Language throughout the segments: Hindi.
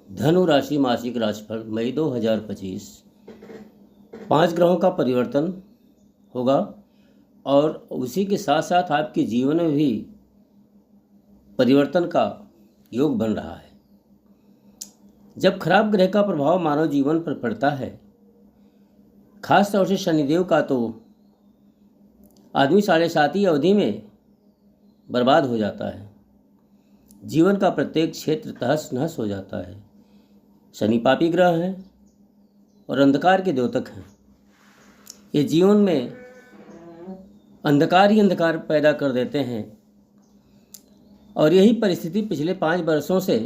धनु राशि मासिक राशिफल मई 2025। 5 ग्रहों का परिवर्तन होगा और उसी के साथ साथ आपके जीवन में भी परिवर्तन का योग बन रहा है। जब खराब ग्रह का प्रभाव मानव जीवन पर पड़ता है, खास तौर से शनिदेव का, तो आदमी 7.5 अवधि में बर्बाद हो जाता है। जीवन का प्रत्येक क्षेत्र तहस नहस हो जाता है। शनि पापी ग्रह हैं और अंधकार के द्योतक हैं। ये जीवन में अंधकार ही अंधकार पैदा कर देते हैं और यही परिस्थिति पिछले 5 वर्षों से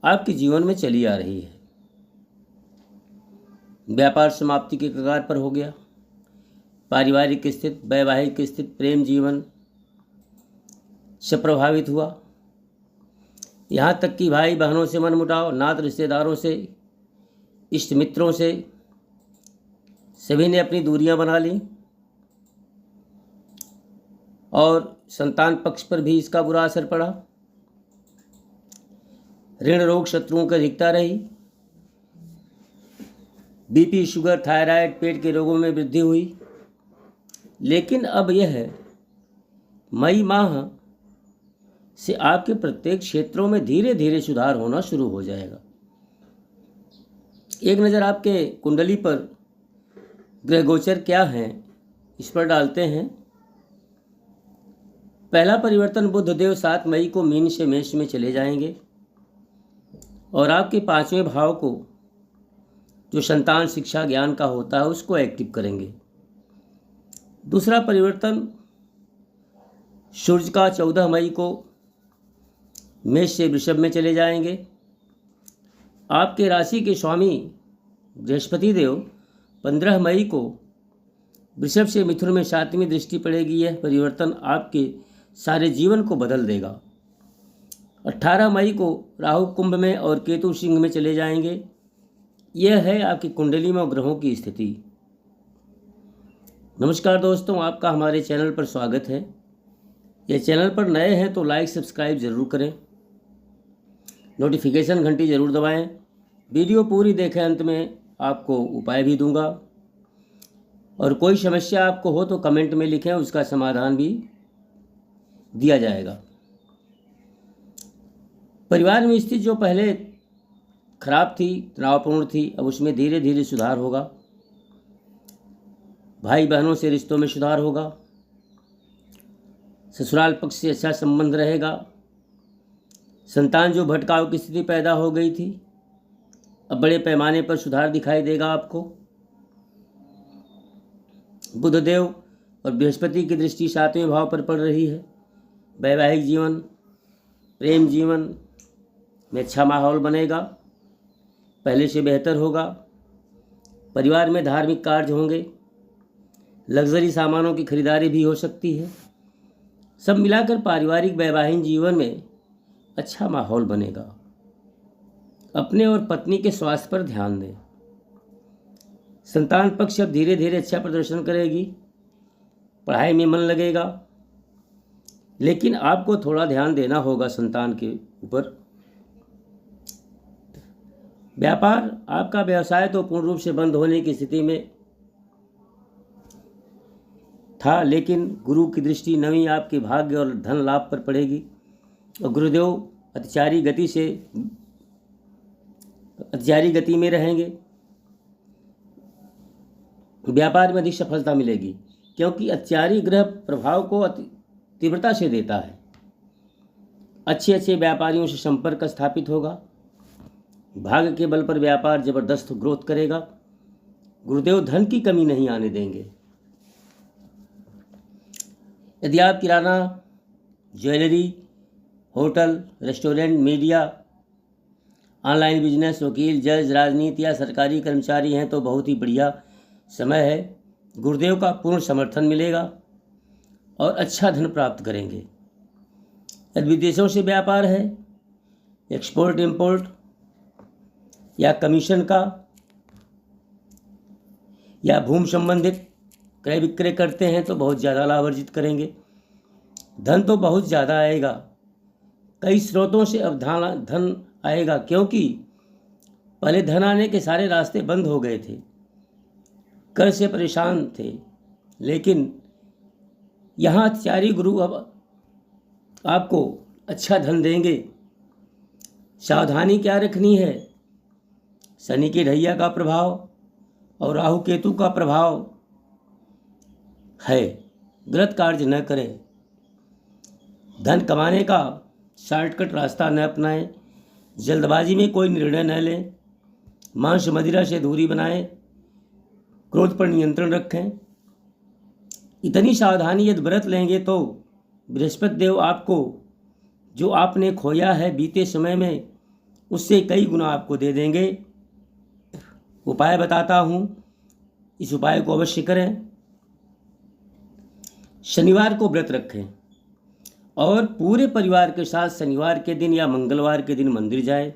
आपके जीवन में चली आ रही है। व्यापार समाप्ति के कगार पर हो गया। पारिवारिक स्थिति, वैवाहिक स्थिति, प्रेम जीवन से प्रभावित हुआ। यहाँ तक कि भाई बहनों से मनमुटाव, नात रिश्तेदारों से, इष्ट मित्रों से, सभी ने अपनी दूरियां बना ली और संतान पक्ष पर भी इसका बुरा असर पड़ा। ऋण रोग शत्रुओं की अधिकता रही। बीपी, शुगर, थायराइड, पेट के रोगों में वृद्धि हुई। लेकिन अब यह मई माह से आपके प्रत्येक क्षेत्रों में धीरे धीरे सुधार होना शुरू हो जाएगा। एक नज़र आपके कुंडली पर ग्रह गोचर क्या हैं इस पर डालते हैं। पहला परिवर्तन, बुध देव 7 मई को मीन से मेष में चले जाएंगे और आपके 5वें भाव को, जो संतान, शिक्षा, ज्ञान का होता है, उसको एक्टिव करेंगे। दूसरा परिवर्तन, सूर्य का 14 मई को मेष से वृषभ में चले जाएंगे। आपके राशि के स्वामी बृहस्पति देव 15 मई को वृषभ से मिथुन में 7वीं दृष्टि पड़ेगी। यह परिवर्तन आपके सारे जीवन को बदल देगा। 18 मई को राहु कुंभ में और केतु सिंह में चले जाएंगे। यह है आपकी कुंडली में ग्रहों की स्थिति। नमस्कार दोस्तों, आपका हमारे चैनल पर स्वागत है। यह चैनल पर नए हैं तो लाइक सब्सक्राइब ज़रूर करें, नोटिफिकेशन घंटी ज़रूर दबाएं। वीडियो पूरी देखें, अंत में आपको उपाय भी दूंगा और कोई समस्या आपको हो तो कमेंट में लिखें, उसका समाधान भी दिया जाएगा। परिवार में स्थिति जो पहले खराब थी, तनावपूर्ण थी, अब उसमें धीरे धीरे सुधार होगा। भाई बहनों से रिश्तों में सुधार होगा। ससुराल पक्ष से अच्छा संबंध रहेगा। संतान जो भटकाव की स्थिति पैदा हो गई थी, अब बड़े पैमाने पर सुधार दिखाई देगा आपको। बुधदेव और बृहस्पति की दृष्टि 7वें भाव पर पड़ रही है। वैवाहिक जीवन, प्रेम जीवन में अच्छा माहौल बनेगा, पहले से बेहतर होगा। परिवार में धार्मिक कार्य होंगे। लग्जरी सामानों की खरीदारी भी हो सकती है। सब मिलाकर पारिवारिक वैवाहिक जीवन में अच्छा माहौल बनेगा। अपने और पत्नी के स्वास्थ्य पर ध्यान दें। संतान पक्ष अब धीरे धीरे अच्छा प्रदर्शन करेगी। पढ़ाई में मन लगेगा, लेकिन आपको थोड़ा ध्यान देना होगा संतान के ऊपर। व्यापार, आपका व्यवसाय तो पूर्ण रूप से बंद होने की स्थिति में था, लेकिन गुरु की दृष्टि नवी आपके भाग्य और धन लाभ पर पड़ेगी और गुरुदेव अतिचारी गति में रहेंगे। व्यापार में अधिक सफलता मिलेगी क्योंकि अतिचारी ग्रह प्रभाव को तीव्रता से देता है। अच्छे व्यापारियों से संपर्क स्थापित होगा। भाग्य के बल पर व्यापार जबरदस्त ग्रोथ करेगा। गुरुदेव धन की कमी नहीं आने देंगे। यदि आप किराना, jewellery, hotel, restaurant, media, online business, वकील, जज, राजनीति या सरकारी कर्मचारी हैं तो बहुत ही बढ़िया समय है। गुरुदेव का पूर्ण समर्थन मिलेगा और अच्छा धन प्राप्त करेंगे। यदि विदेशों से व्यापार है, एक्सपोर्ट इंपोर्ट या कमीशन का या भूमि संबंधित क्रय विक्रय करते हैं तो बहुत ज़्यादा लाभ अर्जित करेंगे। धन तो बहुत ज़्यादा आएगा। कई स्रोतों से अब धन आएगा, क्योंकि पहले धन आने के सारे रास्ते बंद हो गए थे, कर्ज से परेशान थे। लेकिन यहाँ त्यारी गुरु अब आपको अच्छा धन देंगे। सावधानी क्या रखनी है? शनि की ढैया का प्रभाव और राहु केतु का प्रभाव है। गलत कार्य न करें। धन कमाने का शॉर्टकट रास्ता न अपनाएं। जल्दबाजी में कोई निर्णय न लें। मांस मदिरा से दूरी बनाएं। क्रोध पर नियंत्रण रखें। इतनी सावधानी यदि बरत लेंगे तो बृहस्पति देव आपको जो आपने खोया है बीते समय में, उससे कई गुना आपको दे देंगे। उपाय बताता हूँ, इस उपाय को अवश्य करें। शनिवार को व्रत रखें और पूरे परिवार के साथ शनिवार के दिन या मंगलवार के दिन मंदिर जाएं।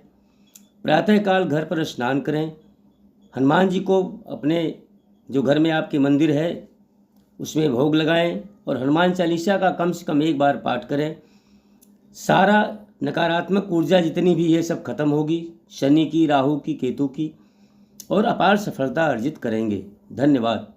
प्रातःकाल घर पर स्नान करें। हनुमान जी को अपने जो घर में आपके मंदिर है उसमें भोग लगाएं और हनुमान चालीसा का कम से कम एक बार पाठ करें। सारा नकारात्मक ऊर्जा जितनी भी है सब खत्म होगी, शनि की, राहु की, केतु की, और अपार सफलता अर्जित करेंगे। धन्यवाद।